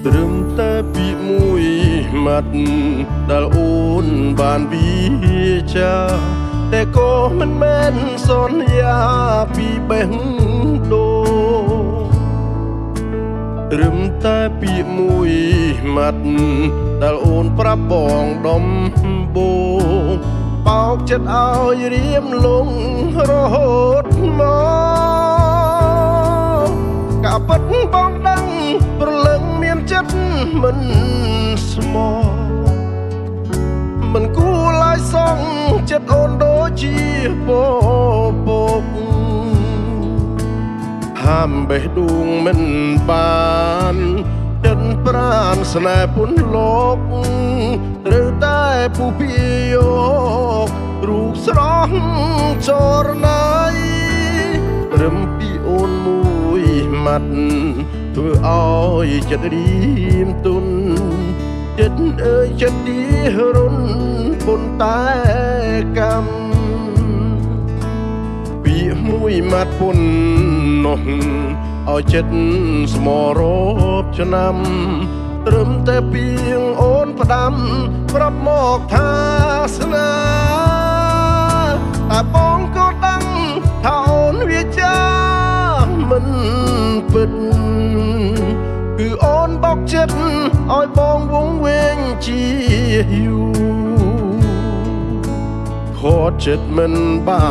ត្រឹមតែពីមួយម៉ាត់ដែលអូនបានវិចាតែក៏មិនមែនសន្យាពីបេះដូងត្រឹមតែពីមួយម៉ាត់ដែលអូនប្រាប់បងដំបូងបោកចិត្តឲ្យរៀមលងរហូតមកកាពិតបងដឹងប្រលឹងមានចិត្តមិនស្មោះមិនគួរឡាយសងចិត្តអូនដូចជាពពកហាមបេះដូងមិនបានចិត្តប្រានស្នេហ៍ពុនលោកត្រូវតែពុះពីយករូបស្រស់ចរណៃរំពីអូនមួយម៉ាត់ធ្វើឲ្យចិត្តរៀមទុនចិត្តអើយចិត្តទីរុនពុនតែកម្មពីមួយម៉ាត់ពុននោះឲ្យចិត្តស្មរបឆ្នាំត្រឹមតែពីងអូនផ្ដាំប្រាប់មកថាស្នេហ៍តែបងក៏ដឹងថាអូនវាចាមិនពិតគឺអូនបោកចិត្តឲ្យបងវងវែងជាយូរខកចិត្តមិនបា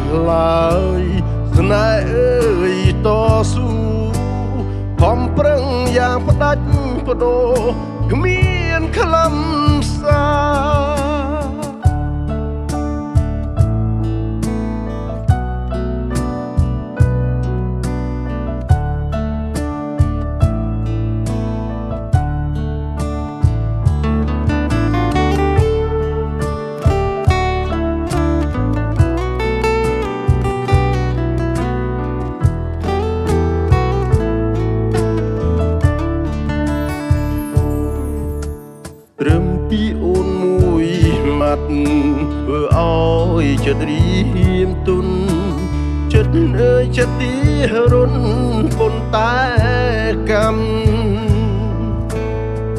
នឡើយស្នេហ៍អើយតស៊ូខំប្រឹងយ៉ាងផ្ដាច់បដូរគ្មានខ្លឹមសារត្រឹមពីអូនមួយម៉ាត់ធ្វើឲ្យចិត្តរៀមទុនចិត្តអើយចិត្តទីរុនពុនតែកម្ម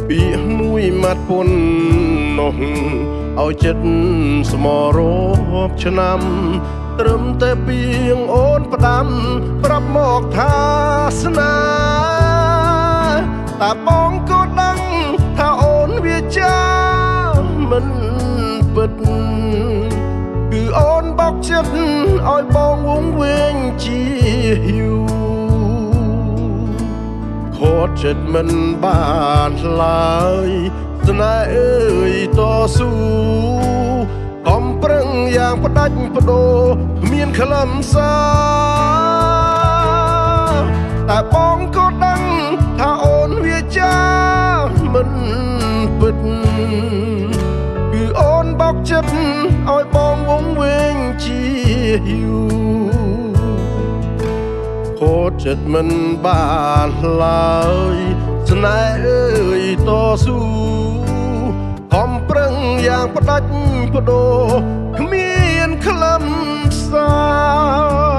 ពីមួយម៉ាត់ពុននោះឲ្យចិត្តស្មរបឆ្នាំត្រឹមតែពីងអូនផ្ដាំប្រាប់មកថាស្នេហ៍តែបងក៏ដឹងថាអូនវាចាមិនពិតគឺអូនបោកចិត្តឲ្យបងវងវែងជាយូរខកចិត្តមិនបានឡើយស្នេហ៍អើយតស៊ូខំប្រឹងយ៉ាងផ្ដាច់បដូរគ្មានខ្លឹមសារតែបងក៏ដឹងថាអូនវាចាមិនពិតគឺអូនបោកចិត្តឲ្យបងវងវែងជាយូរខកចិត្តមិនបានឡើយស្នេហ៍អើយតស៊ូខំប្រឹងយ៉ាងផ្ដាច់បដូរគ្មានខ្លឹមសារ